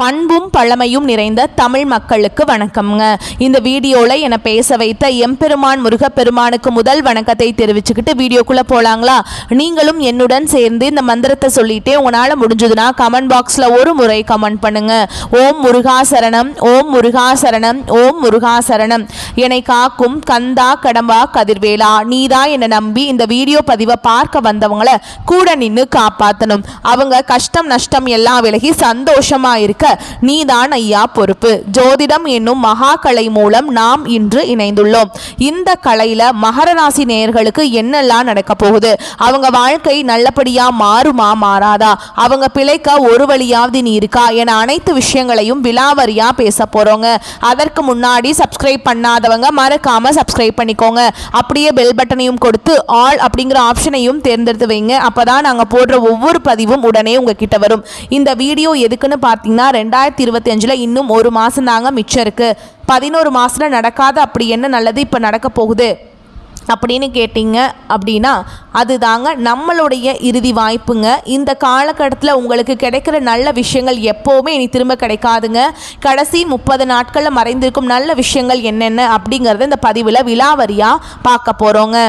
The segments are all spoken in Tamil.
பண்பும் பழமையும் நிறைந்த தமிழ் மக்களுக்கு வணக்கம்ங்க. இந்த வீடியோவில் என்னை பேச வைத்த எம்பெருமான் முருகப்பெருமானுக்கு முதல் வணக்கத்தை தெரிவிச்சுக்கிட்டு வீடியோக்குள்ளே போகலாங்களா? நீங்களும் என்னுடன் சேர்ந்து இந்த மந்திரத்தை சொல்லிட்டே உங்களால் முடிஞ்சதுன்னா கமெண்ட் பாக்ஸில் ஒரு முறை கமெண்ட் பண்ணுங்க. ஓம் முருகாசரணம், ஓம் முருகாசரணம், ஓம் முருகாசரணம். என்னை காக்கும் கந்தா கடம்பா கதிர்வேலா, நீதான் என்னை நம்பி இந்த வீடியோ பதிவை பார்க்க வந்தவங்களை கூட நின்று காப்பாற்றணும். அவங்க கஷ்டம் நஷ்டம் எல்லாம் விலகி சந்தோஷமா இருக்க நீதான் ஐயா பொறுப்பு. ஜோதிடம் என்னும் மகா கலை மூலம் நாம் இன்று இணைந்துள்ளோம். இந்த கலையில மகர ராசி நேயர்களுக்கு என்னெல்லாம் நடக்க போகுது, அவங்க வாழ்க்கை நல்லபடியா மாறுமா மாறாதா, அவங்க பிழைக்க ஒரு வழியாவது நீ இருக்கா என அனைத்து விஷயங்களையும் விலாவரியா பேச போறோங்க. அதற்கு முன்னாடி சப்ஸ்கிரைப் பண்ணாதவங்க மறக்காம சப்ஸ்கிரைப் பண்ணிக்கோங்க. அப்படியே பெல் பட்டனையும் கொடுத்து ஆல் அப்படிங்கிற ஆப்ஷனையும் தேர்ந்தெடுத்து வைங்க. அப்பதான் நாங்க போடுற ஒவ்வொரு பதிவும் உடனே உங்ககிட்ட வரும். இந்த வீடியோ எதுக்குன்னு பார்த்தீங்கன்னா 2025 இன்னும் ஒரு மாதம் தாங்க மிச்சம் இருக்கு. 11 மாதத்தில் நடக்காத அப்படி என்ன நல்லது இப்போ நடக்க போகுது அப்படின்னு கேட்டிங்க அப்படின்னா அதுதாங்க நம்மளுடைய இறுதி வாய்ப்புங்க. இந்த காலகட்டத்தில் உங்களுக்கு கிடைக்கிற நல்ல விஷயங்கள் எப்போவுமே இனி திரும்ப கிடைக்காதுங்க. கடைசி 30 நாட்களில் மறைந்திருக்கும் நல்ல விஷயங்கள் என்னென்ன அப்படிங்கிறத இந்த பதிவில் விலாவரியாக பார்க்க போகிறோங்க.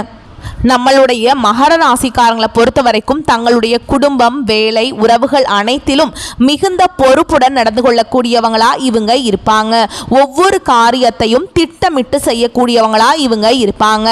நம்மளுடைய மகர ராசிக்காரங்களை பொறுத்த வரைக்கும் தங்களுடைய குடும்பம், வேலை, உறவுகள் அனைத்திலும் மிகுந்த பொறுப்புடன் நடந்து கொள்ளக்கூடியவங்களா இவங்க இருப்பாங்க. ஒவ்வொரு காரியத்தையும் திட்டமிட்டு செய்யக்கூடியவங்களா இவங்க இருப்பாங்க.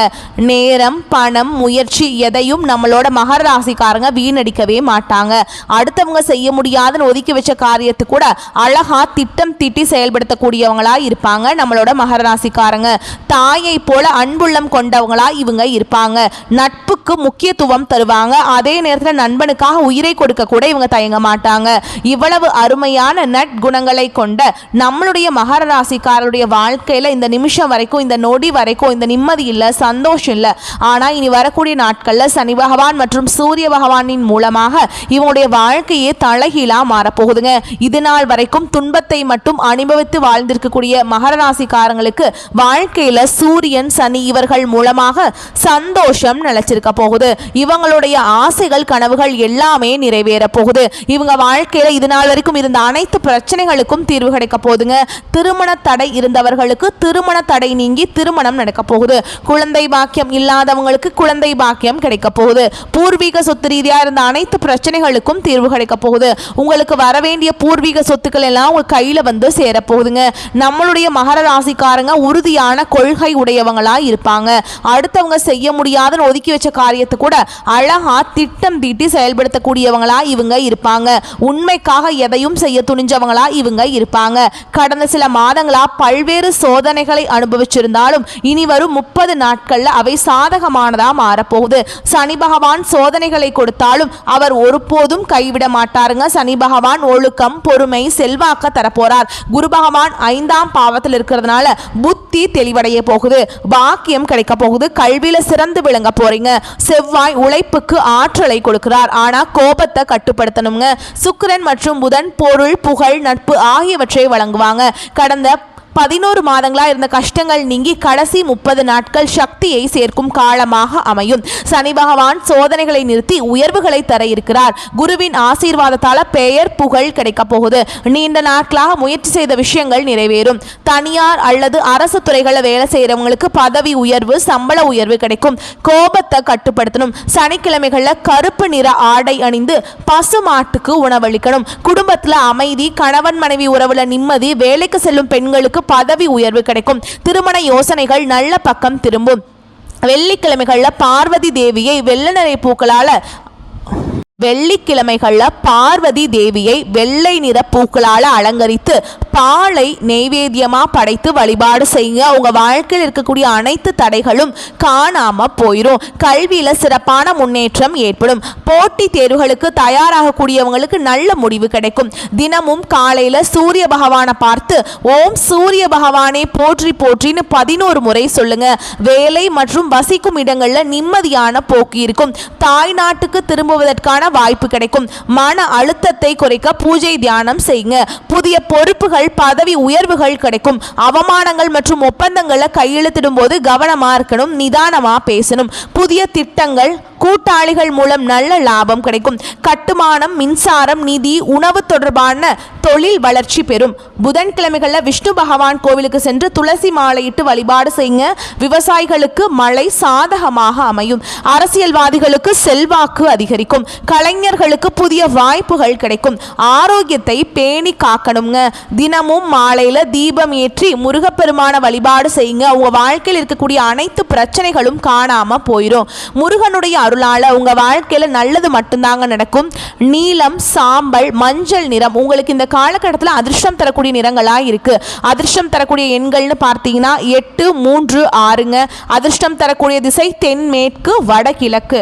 நேரம், பணம், முயற்சி எதையும் நம்மளோட மகர ராசிக்காரங்க வீணடிக்கவே மாட்டாங்க. அடுத்தவங்க செய்ய முடியாதுன்னு ஒதுக்கி வச்ச காரியத்தை கூட அழகா திட்டம் தீட்டி செயல்படுத்தக்கூடியவங்களா இருப்பாங்க நம்மளோட மகர ராசிக்காரங்க. தாயை போல அன்புள்ளம் கொண்டவங்களா இவங்க இருப்பாங்க. நட்புக்கு முக்கியத்துவம் தருவாங்க. அதே நேரத்தில் நண்பனுக்காக உயிரை கொடுக்க கூட இவங்க தயங்க மாட்டாங்க. இவ்வளவு அருமையான நற்குணங்களை கொண்ட நம்மளுடைய மகர ராசிக்காரருடைய வாழ்க்கையில இந்த நிமிஷம் வரைக்கும், இந்த நொடி வரைக்கும் இந்த நிம்மதி இல்லை, சந்தோஷம் இல்லை. ஆனால் இனி வரக்கூடிய நாட்களில் சனி பகவான் மற்றும் சூரிய பகவானின் மூலமாக இவங்களுடைய வாழ்க்கையே தலைகீழா மாறப்போகுதுங்க. இது நாள் வரைக்கும் துன்பத்தை மட்டும் அனுபவித்து வாழ்ந்திருக்கக்கூடிய மகர ராசிக்காரங்களுக்கு வாழ்க்கையில சூரியன், சனி இவர்கள் மூலமாக சந்தோஷம் நிலைச்சிருக்க போகுது. இவங்களுடைய ஆசைகள், கனவுகள் எல்லாமே நிறைவேற போகுது. இவங்க வாழ்க்கையில இது நாள் வரைக்கும் இருந்த அனைத்து பிரச்சனைகளுக்கும் தீர்வு கிடைக்க போகுதுங்க. திருமண தடை இருந்தவர்களுக்கு திருமண தடை நீங்கி திருமணம் நடக்க போகுது. குழந்தை பாக்கியம் இல்லாதவங்களுக்கு குழந்தை பாக்கியம் கிடைக்க போகுது. பூர்வீக சொத்து ரீதியா இருந்த அனைத்து பிரச்சனைகளுக்கும் தீர்வு கிடைக்க போகுது. உங்களுக்கு வர வேண்டிய பூர்வீக சொத்துக்கள் எல்லாம் உங்க கையில வந்து சேர போகுதுங்க. நம்மளுடைய மகர ராசிக்காரங்க உறுதியான கொள்கை உடையவங்களா இருப்பாங்க. அடுத்தவங்க செய்ய முடியாத ஒதுக்கி வச்ச காரியத்தை கூட அழகா திட்டம் தீட்டி செயல்படுத்தக்கூடியவங்களா இவங்க இருப்பாங்க. உண்மைக்காக எதையும் செய்ய துணிஞ்சவங்களா இவங்க இருப்பாங்க. கடந்த சில மாதங்களா பல்வேறு சோதனைகளை அனுபவிச்சிருந்தாலும் இனி வரும் 30 நாட்கள்ல அவை சாதகமானதா மாறப்போகுது. சனி பகவான் சோதனைகளை கொடுத்தாலும் அவர் ஒருபோதும் கைவிட மாட்டாருங்க. சனி பகவான் ஒழுக்கம், பொறுமை, செல்வாக்க தரப்போறார். குரு பகவான் 5ஆம் பாவத்தில் இருக்கிறதுனால புத்தி தெளிவடைய போகுது. பாக்கியம் கிடைக்க போகுது. கல்வியில சிறந்து விளங்க போறீங்க. செவ்வாய் உழைப்புக்கு ஆற்றலை கொடுக்கிறார். ஆனா கோபத்தை கட்டுப்படுத்தணுங்க. சுக்கிரன் மற்றும் புதன் பொருள், புகழ், நட்பு ஆகியவற்றை வழங்குவாங்க. கடந்த 11 மாதங்களா இருந்த கஷ்டங்கள் நீங்கி கடைசி 30 நாட்கள் சக்தியை சேர்க்கும் காலமாக அமையும். சனி பகவான் சோதனைகளை நிறுத்தி உயர்வுகளை தர இருக்கிறார். குருவின் ஆசீர்வாதத்தால பெயர், புகழ் கிடைக்க போகுது. நீண்ட நாட்களாக முயற்சி செய்த விஷயங்கள் நிறைவேறும். தனியார் அல்லது அரசு துறைகளில் வேலை செய்யறவங்களுக்கு பதவி உயர்வு, சம்பள உயர்வு கிடைக்கும். கோபத்தை கட்டுப்படுத்தணும். சனிக்கிழமைகள்ல கருப்பு நிற ஆடை அணிந்து பசு மாட்டுக்கு உணவளிக்கணும். குடும்பத்துல அமைதி, கணவன் மனைவி உறவுல நிம்மதி, வேலைக்கு செல்லும் பெண்களுக்கு பதவி உயர்வு கிடைக்கும். திருமண யோசனைகள் நல்ல பக்கம் திரும்பும். வெள்ளிக்கிழமைகள்ல பார்வதி தேவியை வெள்ளை நிற பூக்களால பார்வதி தேவியை வெள்ளை நிற பூக்களால் அலங்கரித்து பாலை நெய்வேத்தியமா படைத்து வழிபாடு செய்யுங்க. உங்க வாழ்க்கையில் இருக்கக்கூடிய அனைத்து தடைகளும் காணாம போயிடும். கல்வியில சிறப்பான முன்னேற்றம் ஏற்படும். போட்டி தேர்வுகளுக்கு தயாராகக்கூடியவங்களுக்கு நல்ல முடிவு கிடைக்கும். தினமும் காலையில சூரிய பகவானை பார்த்து ஓம் சூரிய பகவானே போற்றி போற்றின்னு 11 முறை சொல்லுங்க. வேலை மற்றும் வசிக்கும் இடங்கள்ல நிம்மதியான போக்கு இருக்கும். தாய் நாட்டுக்கு திரும்புவதற்கான வாய்ப்பு கிடைக்கும். மன அழுத்தத்தை குறைக்க பூஜை தியானம் செய்யுங்க. புதிய பொறுப்புகள், பதவி உயர்வுகள் கிடைக்கும். அவமானங்கள் மற்றும் ஒப்பந்தங்களை கையெழுத்திடும் போது கவனமா இருக்கணும், நிதானமா பேசணும். புதிய திட்டங்கள் கூட்டாளிகள் மூலம் நல்ல லாபம் கிடைக்கும். கட்டுமானம், மின்சாரம், நிதி, உணவு தொடர்பான தொழில் வளர்ச்சி பெறும். புதன்கிழமைகளில் விஷ்ணு பகவான் கோவிலுக்கு சென்று துளசி மாலையிட்டு வழிபாடு செய்யுங்க. விவசாயிகளுக்கு மழை சாதகமாக அமையும். அரசியல்வாதிகளுக்கு செல்வாக்கு அதிகரிக்கும். கலைஞர்களுக்கு புதிய வாய்ப்புகள் கிடைக்கும். ஆரோக்கியத்தை பேணி காக்கணுங்க. தினமும் மாலையில தீபம் ஏற்றி முருகப்பெருமான வழிபாடு செய்யுங்க. உங்க வாழ்க்கையில் இருக்கக்கூடிய அனைத்து பிரச்சனைகளும் காணாம போயிடும். முருகனுடைய அருளால உங்க வாழ்க்கையில நல்லது மட்டும்தாங்க நடக்கும். நீலம், சாம்பல், மஞ்சள் நிறம் உங்களுக்கு இந்த காலகட்டத்தில் அதிர்ஷ்டம் தரக்கூடிய நிறங்களா இருக்கு. அதிர்ஷ்டம் தரக்கூடிய எண்கள்னு பார்த்தீங்கன்னா 8, 3, 6ங்க. அதிர்ஷ்டம் தரக்கூடிய திசை தென்மேற்கு, வடகிழக்கு.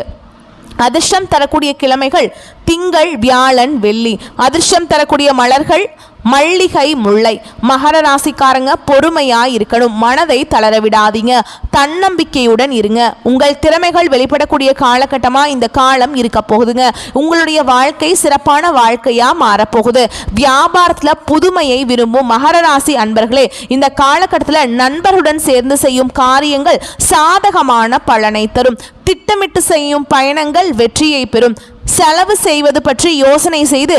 அதிர்ஷ்டம் தரக்கூடிய கிழமைகள் திங்கள், வியாழன், வெள்ளி. அதிர்ஷ்டம் தரக்கூடிய மலர்கள் மல்லிகை, முல்லை. மகர ராசிக்காரங்க பொறுமையா இருக்கணும். மனதை தளர விடாதீங்க. தன்னம்பிக்கையுடன் இருங்க. உங்கள் திறமைகள் வெளிப்படக்கூடிய காலகட்டமா இந்த காலம் இருக்க போகுதுங்க. உங்களுடைய வாழ்க்கை சிறப்பான வாழ்க்கையா மாறப்போகுது. வியாபாரத்துல புதுமையை விரும்பும் மகர ராசி அன்பர்களே, இந்த காலகட்டத்தில் நண்பர்களுடன் சேர்ந்து செய்யும் காரியங்கள் சாதகமான பலனை தரும். திட்டமிட்டு செய்யும் பயணங்கள் வெற்றியை பெறும். செலவு செய்வது பற்றி யோசனை செய்து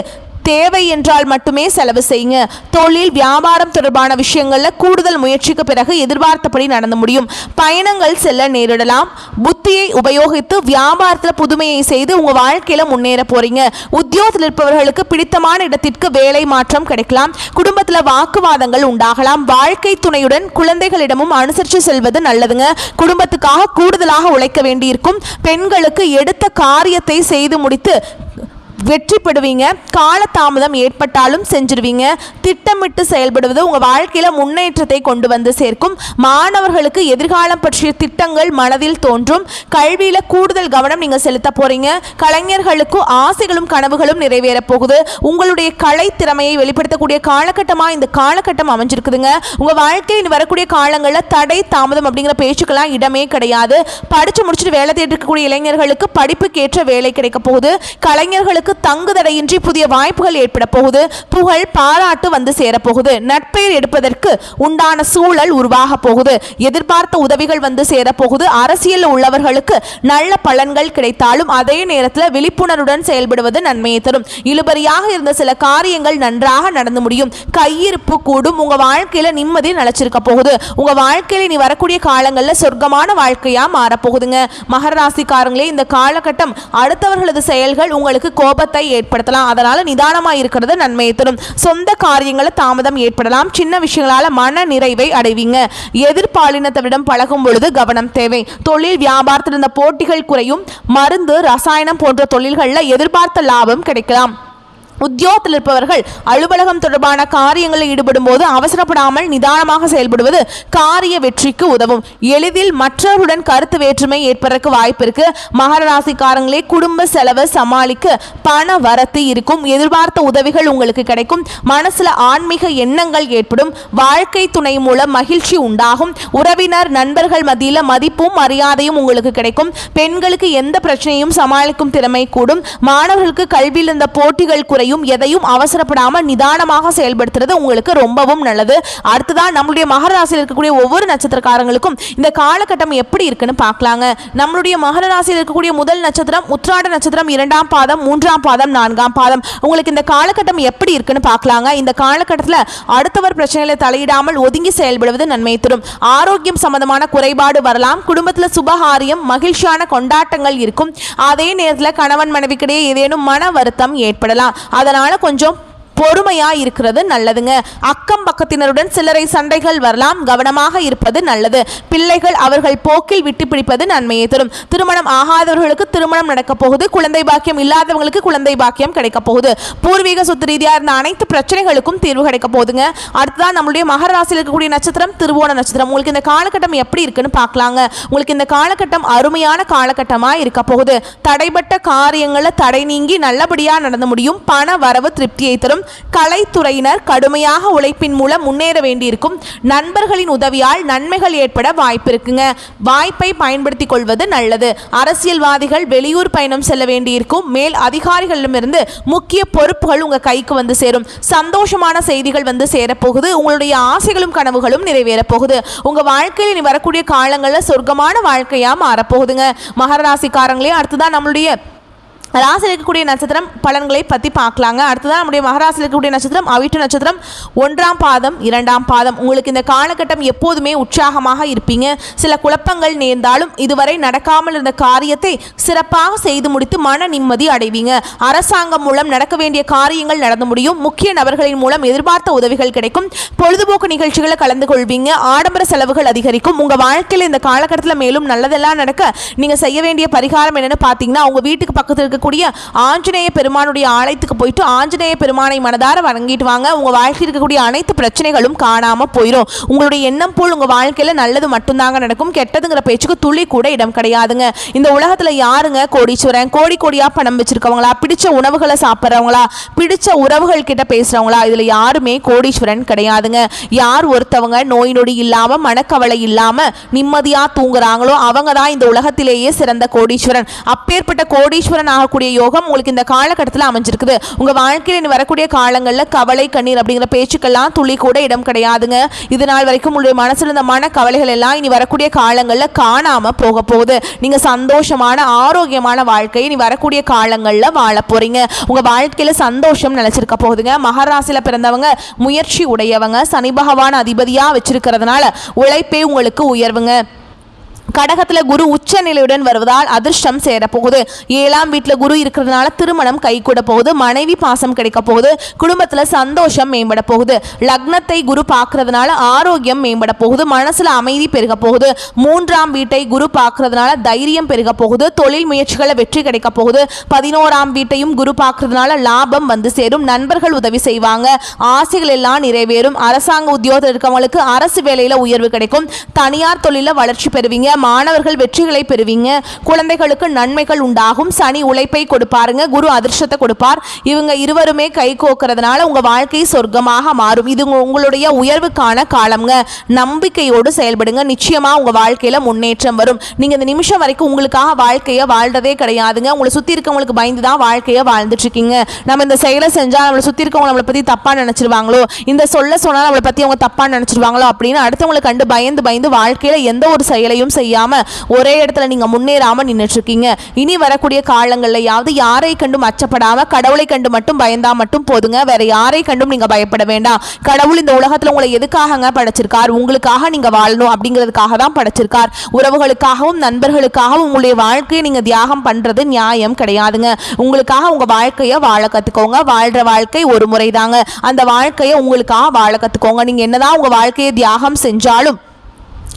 தேவை என்றால் மட்டுமே செலவு செய்யுங்க. தொழில், வியாபாரம் தொடர்பான விஷயங்கள்ல கூடுதல் முயற்சிக்கு பிறகு எதிர்பார்த்தபடி நடந்து முடியும். பயணங்கள் செல்ல நேரிடலாம். புத்தியை உபயோகித்து வியாபாரத்தில் புதுமையை செய்து உங்க வாழ்க்கையில முன்னேற போறீங்க. உத்தியோகத்தில் இருப்பவர்களுக்கு பிடித்தமான இடத்திற்கு வேலை மாற்றம் கிடைக்கலாம். குடும்பத்தில் வாக்குவாதங்கள் உண்டாகலாம். வாழ்க்கை துணையுடன் குழந்தைகளிடமும் அனுசரித்து செல்வது நல்லதுங்க. குடும்பத்துக்காக கூடுதலாக உழைக்க வேண்டியிருக்கும். பெண்களுக்கு எடுத்த காரியத்தை செய்து முடித்து வெற்றி பெறுவீங்க. காலதாமதம் ஏற்பட்டாலும் செஞ்சிருவீங்க. திட்டமிட்டு செயல்படுவது உங்கள் வாழ்க்கையில் முன்னேற்றத்தை கொண்டு வந்து சேர்க்கும். மாணவர்களுக்கு எதிர்காலம் பற்றிய திட்டங்கள் மனதில் தோன்றும். கல்வியில் கூடுதல் கவனம் நீங்கள் செலுத்த போறீங்க. கலைஞர்களுக்கு ஆசைகளும் கனவுகளும் நிறைவேற போகுது. உங்களுடைய கலை திறமையை வெளிப்படுத்தக்கூடிய காலகட்டமாக இந்த காலகட்டம் அமைஞ்சிருக்குதுங்க. உங்கள் வாழ்க்கையில் வரக்கூடிய காலங்களில் தடை தாமதம் அப்படிங்கிற பேச்சுக்கெல்லாம் இடமே கிடையாது. படித்து முடிச்சுட்டு வேலை தேடி இருக்கக்கூடிய இளைஞர்களுக்கு படிப்புக்கேற்ற வேலை கிடைக்க போகுது. கலைஞர்களுக்கு தங்குதடையின்றி புதிய வாய்ப்புகள் ஏற்பட போகுது. புகழ், பாராட்டு வந்து சேரப்போகுது. நட்பெயர் எடுப்பதற்கு உண்டான சூழல் உருவாக போகுது. எதிர்பார்த்த உதவிகள் வந்து சேரப்போகுது. அரசியல் உள்ளவர்களுக்கு நல்ல பலன்கள் கிடைத்தாலும் அதே நேரத்தில் விழிப்புணர்வுடன் செயல்படுவது நன்மையை தரும். இழுபறியாக இருந்த சில காரியங்கள் நன்றாக நடந்து முடியும். கையிருப்பு கூடும். உங்க வாழ்க்கையில நிம்மதி நிலைச்சிருக்க போகுது. உங்க வாழ்க்கையில நீ வரக்கூடிய காலங்களில் சொர்க்கமான வாழ்க்கையா மாறப்போகுதுங்க. மகர ராசிக்காரங்களே, இந்த காலகட்டம் அடுத்தவர்களது செயல்கள் உங்களுக்கு கோபத்தை ஏற்படுத்தலாம். அதனால நிதானமா இருக்கிறது நன்மையை தரும். சொந்த காரியங்களை தாமதம் ஏற்படலாம். சின்ன விஷயங்களால மன நிறைவை அடைவீங்க. எதிர்பாலினத்தவரிடம் பழகும் பொழுது கவனம் தேவை. தொழில், வியாபாரத்தில் இருந்த போட்டிகள் குறையும். மருந்து, ரசாயனம் போன்ற தொழில்களில் எதிர்பார்த்த லாபம் கிடைக்கலாம். உத்தியோகத்தில் இருப்பவர்கள் அலுவலகம் தொடர்பான காரியங்களில் ஈடுபடும் போது அவசரப்படாமல் நிதானமாக செயல்படுவது காரிய வெற்றிக்கு உதவும். எளிதில் மற்றவருடன் கருத்து வேற்றுமை ஏற்பதற்கு வாய்ப்பு இருக்கு. மகர ராசிக்காரங்களே, குடும்ப செலவு சமாளிக்க பண வரத்து இருக்கும். எதிர்பார்த்த உதவிகள் உங்களுக்கு கிடைக்கும். மனசுல ஆன்மீக எண்ணங்கள் ஏற்படும். வாழ்க்கை துணை மூலம் மகிழ்ச்சி உண்டாகும். உறவினர், நண்பர்கள் மத்தியில் மதிப்பும் மரியாதையும் உங்களுக்கு கிடைக்கும். பெண்களுக்கு எந்த பிரச்சனையும் சமாளிக்கும் திறமை கூடும். மாணவர்களுக்கு கல்வியில் இருந்த போட்டிகள் குறையும். எதையும் அவசரப்படாம நிதானமாக செயல்படுத்துறது உங்களுக்கு ரொம்பவும் நல்லது. அடுத்ததான் நம்மளுடைய மகர ராசியில் இருக்கக்கூடிய ஒவ்வொரு நட்சத்திரக்காரங்களுக்கும் இந்த காலகட்டம் எப்படி இருக்குன்னு பார்க்கலாங்க. நம்மளுடைய மகர ராசியில் இருக்கக்கூடிய முதல் நட்சத்திரம் உத்திராட நட்சத்திரம், 2ஆம் பாதம், 3ஆம் பாதம், 4ஆம் பாதம். உங்களுக்கு இந்த காலகட்டம் எப்படி இருக்குன்னு பார்க்கலாங்க. இந்த காலகட்டத்தில் அடுத்தவர் பிரச்சனைகளை தலையிடாமல் ஒதுங்கி செயல்படுவது நன்மை தரும். ஆரோக்கியம் சம்பந்தமான குறைபாடு வரலாம். குடும்பத்தில் சுபகாரியம், மகிழ்ச்சியான கொண்டாட்டங்கள் இருக்கும். அதே நேரத்தில் கணவன் மனைவிக்கிடையே ஏதேனும் மன வருத்தம் ஏற்படலாம். அதனால கொஞ்சம் பொறுமையா இருக்கிறது நல்லதுங்க. அக்கம் பக்கத்தினருடன் சிலரை சண்டைகள் வரலாம். கவனமாக இருப்பது நல்லது. பிள்ளைகள் அவர்கள் போக்கில் விட்டு பிடிப்பது நன்மையை தரும். திருமணம் ஆகாதவர்களுக்கு திருமணம் நடக்க போகுது. குழந்தை பாக்கியம் இல்லாதவங்களுக்கு குழந்தை பாக்கியம் கிடைக்க போகுது. பூர்வீக சொத்து ரீதியா இருந்த அனைத்து பிரச்சனைகளுக்கும் தீர்வு கிடைக்க போகுதுங்க. அடுத்ததான் நம்மளுடைய மகர ராசியில் இருக்கக்கூடிய நட்சத்திரம் திருவோண நட்சத்திரம். உங்களுக்கு இந்த காலகட்டம் எப்படி இருக்குன்னு பார்க்கலாங்க. உங்களுக்கு இந்த காலகட்டம் அருமையான காலகட்டமா இருக்க போகுது. தடைப்பட்ட காரியங்களை தடை நீங்கி நல்லபடியா நடந்து முடியும். பண வரவு திருப்தியை தரும். கலைத்துறையினர் கடுமையாக உழைப்பின் மூலம் முன்னேற வேண்டியிருக்கும். நண்பர்களின் உதவியால் நன்மைகள் ஏற்பட வாய்ப்பு இருக்குங்க. வாய்ப்பை பயன்படுத்திக் கொள்வது நல்லது. அரசியல்வாதிகள் வெளியூர் பயணம் செல்ல வேண்டியிருக்கும். மேல் அதிகாரிகளிடமிருந்து முக்கிய பொறுப்புகள் உங்க கைக்கு வந்து சேரும். சந்தோஷமான செய்திகள் வந்து சேரப்போகுது. உங்களுடைய ஆசைகளும் கனவுகளும் நிறைவேற போகுது. உங்க வாழ்க்கையில் இனி வரக்கூடிய காலங்களில் சொர்க்கமான வாழ்க்கையா மாறப்போகுதுங்க. மகர ராசிக்காரங்களே, அடுத்துதான் நம்மளுடைய ராசியில் இருக்கக்கூடிய நட்சத்திரம் பலன்களை பற்றி பார்க்கலாங்க. அடுத்ததான் நம்முடைய மகராசியில் இருக்கக்கூடிய நட்சத்திரம் அவிட்ட நட்சத்திரம் 1ஆம் பாதம் 2ஆம் பாதம். உங்களுக்கு இந்த காலகட்டம் எப்போதுமே உற்சாகமாக இருப்பீங்க. சில குழப்பங்கள் நேர்ந்தாலும் இதுவரை நடக்காமல் இருந்த காரியத்தை சிறப்பாக செய்து முடித்து மன நிம்மதி அடைவீங்க. அரசாங்கம் மூலம் நடக்க வேண்டிய காரியங்கள் நடந்து முடியும். முக்கிய நபர்களின் மூலம் எதிர்பார்த்த உதவிகள் கிடைக்கும். பொழுதுபோக்கு நிகழ்ச்சிகளை கலந்து கொள்வீங்க. ஆடம்பர செலவுகள் அதிகரிக்கும். உங்கள் வாழ்க்கையில் இந்த காலகட்டத்தில் மேலும் நல்லதெல்லாம் நடக்க நீங்கள் செய்ய வேண்டிய பரிகாரம் என்னென்னு பார்த்தீங்கன்னா, உங்கள் வீட்டுக்கு பக்கத்தில் கூடிய ஆஞ்சநேய பெருமானுடைய ஆலயத்துக்கு போயிட்டு ஆஞ்சநேய பெருமானை மனதார வணங்கிட்டு வாங்க. உங்க வாழ்க்கையில் இருக்கக்கூடிய அனைத்து பிரச்சனைகளும் காணாம போயிடும். உங்களுடைய எண்ணம் போல் உங்க வாழ்க்கையில நல்லது மட்டும்தாங்க நடக்கும். கெட்டதுங்கிற பேச்சுக்கு துளி கூட இடம் கிடையாதுங்க. இந்த உலகத்துல யாருங்க கோடீஸ்வரன்? கோடி கோடியா பணம் வச்சிருக்கவங்களா, பிடிச்ச உணவுகளை சாப்பிட்றவங்களா, பிடிச்ச உறவுகள் கிட்ட பேசுறவங்களா? இதுல யாருமே கோடீஸ்வரன் கிடையாதுங்க. யார் ஒருத்தவங்க நோய் நொடி இல்லாம மனக்கவலை இல்லாம நிம்மதியா தூங்குறாங்களோ அவங்க தான் இந்த உலகத்திலேயே சிறந்த கோடீஸ்வரன். அப்பேற்பட்ட கோடீஸ்வரன் கூடிய யோகம் உங்களுக்கு இந்த காலகட்டத்தில் அமைஞ்சிருக்குது. உங்க வாழ்க்கையில் வரக்கூடிய காலங்களில் கவலை கண்ணீர் அப்படிங்கிற பேச்சுக்கெல்லாம் துளி கூட இடம் கிடையாதுங்க. இது நாள் வரைக்கும் உங்களுடைய மனசுல இருந்த மன கவலைகள் எல்லாம் இனி வரக்கூடிய காலங்களில் காணாம போக போகுது. நீங்க சந்தோஷமான ஆரோக்கியமான வாழ்க்கையை இனி வரக்கூடிய காலங்களில் வாழ போறீங்க. உங்க வாழ்க்கையில சந்தோஷம் நிலைச்சிருக்க போகுதுங்க. மகராசியில பிறந்தவங்க முயற்சி உடையவங்க. சனி பகவான் அதிபதியா வச்சிருக்கிறதுனால உழைப்பே உங்களுக்கு உயர்வுங்க. கடகத்தில் குரு உச்ச நிலையுடன் வருவதால் அதிர்ஷ்டம் சேரப்போகுது. 7ஆம் வீட்டில் குரு இருக்கிறதுனால திருமணம் கைகூட போகுது. மனைவி பாசம் கிடைக்க போகுது. குடும்பத்தில் சந்தோஷம் மேம்பட போகுது. லக்னத்தை குரு பார்க்கறதுனால ஆரோக்கியம் மேம்பட போகுது. மனசுல அமைதி பெருக போகுது. 3ஆம் வீட்டை குரு பார்க்கறதுனால தைரியம் பெருக போகுது. தொழில் முயற்சிகளை வெற்றி கிடைக்க போகுது. 11ஆம் வீட்டையும் குரு பார்க்கறதுனால லாபம் வந்து சேரும். நண்பர்கள் உதவி செய்வாங்க. ஆசைகள் எல்லாம் நிறைவேறும். அரசாங்க உத்தியோகத்தில் இருக்கவங்களுக்கு அரசு வேலையில உயர்வு கிடைக்கும். தனியார் தொழில வளர்ச்சி பெறுவீங்க. மாணவர்கள் வெற்றிகளை பெறுவீங்க. குழந்தைகளுக்கு நன்மைகள் உண்டாகும். சனி உழைப்பை கொடுப்பாருங்க. குரு அதிர்ஷ்டத்தை கொடுப்பார். இவங்க இருவருமே கை கோக்கிறதுனால உங்க வாழ்க்கை சொர்க்கமாக மாறும். இது உங்களுடைய உயர்வுக்கான காலம்ங்க. நம்பிக்கையோடு செயல்படுங்க. நிச்சயமா உங்க வாழ்க்கையில முன்னேற்றம் வரும். நீங்க இந்த நிமிஷம் வரைக்கும் உங்களுக்காக வாழ்க்கையை வாழ்றதே கிடையாதுங்க. உங்களை சுத்தி இருக்கவங்களுக்கு பயந்து தான் வாழ்க்கையை வாழ்ந்துட்டு இருக்கீங்க. நம்ம இந்த செயலை செஞ்சா நம்மளை சுத்தி இருக்கவங்க நம்மளை பத்தி தப்பா நினைச்சிருவாங்களோ, இந்த சொல்ல சொன்னா நம்மளை பத்தி அவங்க தப்பா நினைச்சிருவாங்களோ அப்படின்னு அடுத்தவங்களை கண்டு பயந்து வாழ்க்கையில எந்த ஒரு செயலையும் செய்யாம ஒரே இடத்துல நீங்க முன்னேறாம நின்றுட்டு இருக்கீங்க. இனி வரக்கூடிய காலங்கள்லயாவது யாரை கண்டும் அச்சப்படாம கடவுளை கண்டு மட்டும் பயந்தா மட்டும் போதுங்க. வேற யாரை கண்டும் நீங்க பயப்பட வேண்டாம். கடவுள் இந்த உலகத்துல உங்களை எதுக்காக படைச்சிருக்கார்? உங்களுக்காக நீங்க வாழணும் அப்படிங்கிறதுக்காக தான் படைச்சிருக்கார். உறவுகளுக்காகவும் நண்பர்களுக்காகவும் உங்களுடைய வாழ்க்கையை நீங்க தியாகம் பண்றது நியாயம் கிடையாதுங்க. உங்களுக்காக உங்க வாழ்க்கையை வாழ கத்துக்கோங்க. வாழ்ற வாழ்க்கை ஒரு முறை தாங்க. அந்த வாழ்க்கையை உங்களுக்காக வாழ கத்துக்கோங்க. நீங்க என்னதான் உங்க வாழ்க்கையை தியாகம் செஞ்சாலும்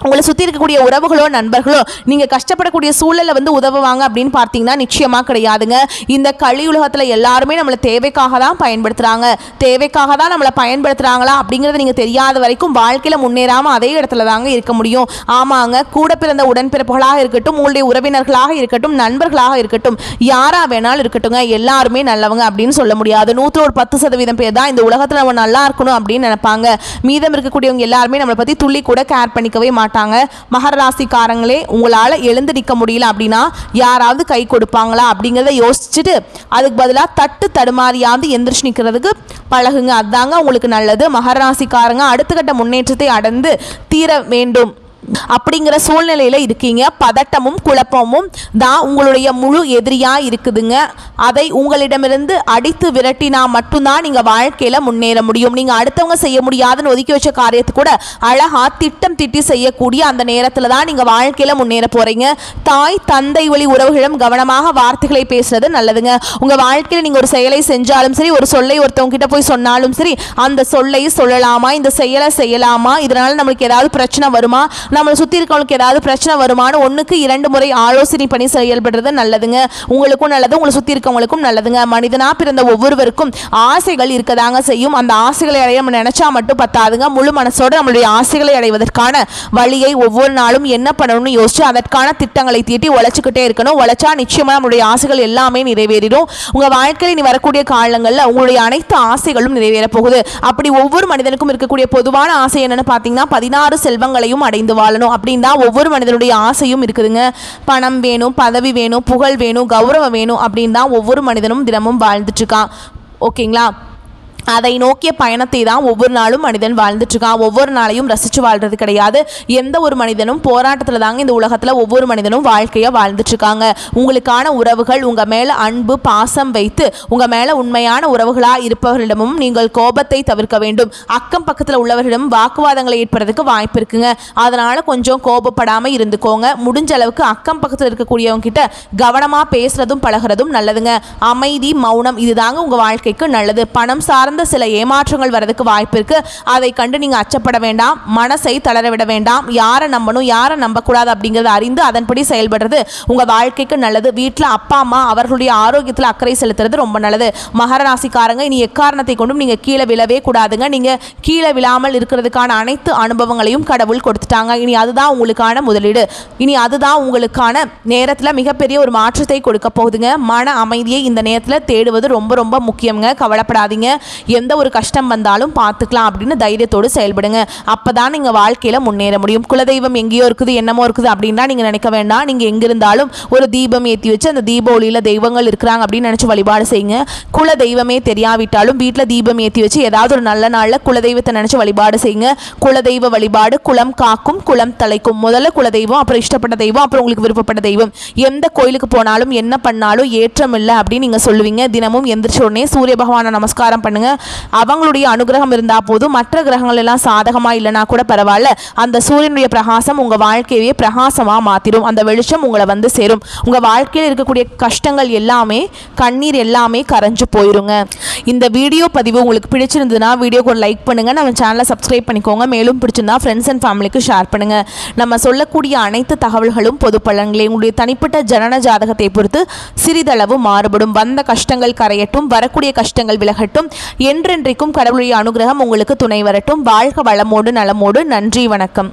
உங்களை சுற்றி இருக்கக்கூடிய உறவுகளோ நண்பர்களோ நீங்கள் கஷ்டப்படக்கூடிய சூழலை வந்து உதவுவாங்க அப்படின்னு பார்த்தீங்கன்னா நிச்சயமாக கிடையாதுங்க. இந்த கலியுலகத்தில் எல்லாருமே நம்மளை தேவைக்காக தான் பயன்படுத்துகிறாங்க. தேவைக்காக தான் நம்மளை பயன்படுத்துகிறாங்களா அப்படிங்கிறது நீங்கள் தெரியாத வரைக்கும் வாழ்க்கையில் முன்னேறாமல் அதே இடத்துல தாங்க இருக்க முடியும். ஆமாங்க, கூட பிறந்த உடன்பிறப்புகளாக இருக்கட்டும், உங்களுடைய உறவினர்களாக இருக்கட்டும், நண்பர்களாக இருக்கட்டும், யாராக வேணாலும் இருக்கட்டுங்க, எல்லாருமே நல்லவங்க அப்படின்னு சொல்ல முடியாது. 110% பேர் தான் இந்த உலகத்தில் நம்ம நல்லா இருக்கணும் அப்படின்னு நினைப்பாங்க. மீதம் இருக்கக்கூடியவங்க எல்லாருமே நம்மளை பற்றி துள்ளி கூட கேர் பண்ணிக்கவே மாட்டாங்க. மகர ராசிக்காரங்களே, உங்களால எழுந்து நிற்க முடியல அப்படின்னா யாராவது கை கொடுப்பாங்களா அப்படிங்கிறத யோசிச்சுட்டு அதுக்கு பதிலாக தட்டு தடுமாறியாவது எந்திரிச்சு நிற்கிறதுக்கு பழகுங்க. அதுதாங்க உங்களுக்கு நல்லது. மகர ராசிக்காரங்க அடுத்த கட்ட முன்னேற்றத்தை அடைந்து தீர வேண்டும் அப்படிங்கிற சூழ்நிலையில இருக்கீங்க. பதட்டமும் குழப்பமும் தான் உங்களுடைய முழு எதிரியா இருக்குதுங்க. அதை உங்களிடமிருந்து அடித்து விரட்டினா மட்டும்தான் நீங்க வாழ்க்கையில முன்னேற முடியும். நீங்க அடுத்தவங்க செய்ய முடியாதுன்னு ஒதுக்கி வச்ச காரியத்தை கூட அழகா திட்டம் திட்டி செய்யக்கூடிய அந்த நேரத்துல தான் நீங்க வாழ்க்கையில முன்னேற போறீங்க. தாய் தந்தை வழி உறவுகளிடம் கவனமாக வார்த்தைகளை பேசுறது நல்லதுங்க. உங்க வாழ்க்கையில நீங்க ஒரு செயலை செஞ்சாலும் சரி, ஒரு சொல்லை ஒருத்தவங்க கிட்ட போய் சொன்னாலும் சரி, அந்த சொல்லை சொல்லலாமா, இந்த செயலை செய்யலாமா, இதனால நம்மளுக்கு ஏதாவது பிரச்சனை வருமா நம்மளை சுற்றி இருக்கவங்களுக்கு ஏதாவது பிரச்சனை வருமானு 1க்கு 2 முறை ஆலோசனை பண்ணி செயல்படுறது நல்லதுங்க. உங்களுக்கும் நல்லது, உங்களை சுற்றி இருக்கவங்களுக்கும் நல்லதுங்க. மனிதனா பிறந்த ஒவ்வொருவருக்கும் ஆசைகள் இருக்கதாங்க செய்யும். அந்த ஆசைகளை அடைய நம்ம நினைச்சா மட்டும் பத்தாதுங்க. முழு மனசோட நம்மளுடைய ஆசைகளை அடைவதற்கான வழியை ஒவ்வொரு நாளும் என்ன பண்ணணும்னு யோசிச்சு அதற்கான திட்டங்களை தீட்டி உழைச்சிக்கிட்டே இருக்கணும். உழைச்சா நிச்சயமா நம்மளுடைய ஆசைகள் எல்லாமே நிறைவேறிடும். உங்க வாழ்க்கையில் இனி வரக்கூடிய காலங்களில் உங்களுடைய அனைத்து ஆசைகளும் நிறைவேற போகுது. அப்படி ஒவ்வொரு மனிதனுக்கும் இருக்கக்கூடிய பொதுவான ஆசை என்னன்னு பார்த்தீங்கன்னா 16 செல்வங்களையும் அடைந்து வாழணும் அப்படின்னு தான் ஒவ்வொரு மனிதனுடைய ஆசையும் இருக்குதுங்க. பணம் வேணும், பதவி வேணும், புகழ் வேணும், கௌரவம் வேணும் அப்படின்னு தான் ஒவ்வொரு மனிதனும் தினமும் வாழ்ந்துட்டு இருக்கான். ஓகேங்களா? அதை நோக்கிய பயணத்தை தான் ஒவ்வொரு நாளும் மனிதன் வாழ்ந்துட்டு இருக்கான். ஒவ்வொரு நாளையும் ரசித்து வாழ்றது கிடையாது. எந்த ஒரு மனிதனும் போராட்டத்தில் தாங்க இந்த உலகத்தில் ஒவ்வொரு மனிதனும் வாழ்க்கையை வாழ்ந்துட்டு இருக்காங்க. உங்களுக்கான உறவுகள் உங்கள் மேலே அன்பு பாசம் வைத்து உங்கள் மேலே உண்மையான உறவுகளாக இருப்பவர்களிடமும் நீங்கள் கோபத்தை தவிர்க்க வேண்டும். அக்கம் பக்கத்தில் உள்ளவர்களிடம் வாக்குவாதங்களை ஏற்படுறதுக்கு வாய்ப்பு இருக்குங்க. அதனால் கொஞ்சம் கோபப்படாமல் இருந்துக்கோங்க. முடிஞ்ச அளவுக்கு அக்கம் பக்கத்தில் இருக்கக்கூடியவங்க கிட்ட கவனமாக பேசுகிறதும் பழகிறதும் நல்லதுங்க. அமைதி மௌனம் இதுதாங்க உங்கள் வாழ்க்கைக்கு நல்லது. பணம் சார்ந்த சில ஏமாற்றங்கள் வரதுக்கு வாய்ப்பு இருக்கு. அதை கண்டு நீங்க அச்சப்பட வேண்டாம், மனசை தளர விட வேண்டாம். யாரை நம்பணும் யாரை நம்பக்கூடாது அப்படிங்கிறத அறிந்து அதன்படி செயல்படுறது உங்க வாழ்க்கைக்கு நல்லது. வீட்டில் அப்பா அம்மா அவர்களுடைய ஆரோக்கியத்தில் அக்கறை செலுத்துறது ரொம்ப நல்லது. மகர ராசிக்காரங்க இனி எக்காரணத்தை கொண்டும் நீங்க கீழே விழவே கூடாதுங்க. நீங்க கீழே விழாமல் இருக்கிறதுக்கான அனைத்து அனுபவங்களையும் கடவுள் கொடுத்துட்டாங்க. இனி அதுதான் உங்களுக்கான முதலீடு. இனி அதுதான் உங்களுக்கான நேரத்தில் மிகப்பெரிய ஒரு மாற்றத்தை கொடுக்க போகுதுங்க. மன அமைதியை இந்த நேரத்தில் தேடுவது ரொம்ப ரொம்ப முக்கியங்க. கவலைப்படாதீங்க. எந்த ஒரு கஷ்டம் வந்தாலும் பார்த்துக்கலாம் அப்படின்னு தைரியத்தோடு செயல்படுங்க. அப்பதான் நீங்க வாழ்க்கையில முன்னேற முடியும். குலதெய்வம் எங்கேயோ இருக்குது என்னமோ இருக்குது அப்படின்னா நீங்க நினைக்க வேண்டாம். நீங்க எங்க இருந்தாலும் ஒரு தீபம் ஏற்றி வச்சு அந்த தீப ஒளியில தெய்வங்கள் இருக்கிறாங்க அப்படின்னு நினைச்சு வழிபாடு செய்யுங்க. குல தெய்வமே தெரியாவிட்டாலும் வீட்டில் தீபம் ஏற்றி வச்சு ஏதாவது ஒரு நல்ல நாள்ல குலதெய்வத்தை நினைச்சு வழிபாடு செய்யுங்க. குலதெய்வ வழிபாடு குலம் காக்கும் குலம் தலைக்கும். முதல்ல குலதெய்வம், அப்புறம் இஷ்டப்பட்ட தெய்வம், அப்புறம் உங்களுக்கு விருப்பப்பட்ட தெய்வம். எந்த கோயிலுக்கு போனாலும் என்ன பண்ணாலும் ஏற்றம் இல்லை அப்படின்னு நீங்க சொல்லுவீங்க. தினமும் எந்திரிச்ச உடனே சூரிய பகவானை நமஸ்காரம் பண்ணுங்க. அவங்களுடைய அனுகிரகம் இருந்தா போதும். மற்ற கிரகங்கள் எல்லாம் சாதகமா இல்லைனா கூட பரவாயில்ல. அந்த சூரியனுடைய பிரகாசம் உங்க வாழ்க்கையே பிரகாசமா மாத்திரும். அந்த வெளிச்சம் உங்களை வந்து சேரும். உங்க வாழ்க்கையில் இருக்கக்கூடிய கஷ்டங்கள் எல்லாமே கண்ணீர் எல்லாமே கரைஞ்சு போயிருங்க. இந்த வீடியோ பதிவு உங்களுக்கு பிடிச்சிருந்ததுன்னா வீடியோக்கு ஒரு லைக் பண்ணுங்க. நம்ம சேனலை சப்ஸ்கிரைப் பண்ணிக்கோங்க. மேலும் பிடிச்சிருந்தா ஃப்ரெண்ட்ஸ் அண்ட் ஃபேமிலிக்கு ஷேர் பண்ணுங்க. நம்ம சொல்லக்கூடிய அனைத்து தகவல்களும் பொது பலன்களே. உங்களுடைய தனிப்பட்ட ஜனன ஜாதகத்தை பொறுத்து சிறிதளவு மாறுபடும். வந்த கஷ்டங்கள் கரையட்டும், வரக்கூடிய கஷ்டங்கள் விலகட்டும். என்றென்றைக்கும் கடவுளுடைய அனுகிரகம் உங்களுக்கு துணை வரட்டும். வாழ்க வளமோடு நலமோடு. நன்றி, வணக்கம்.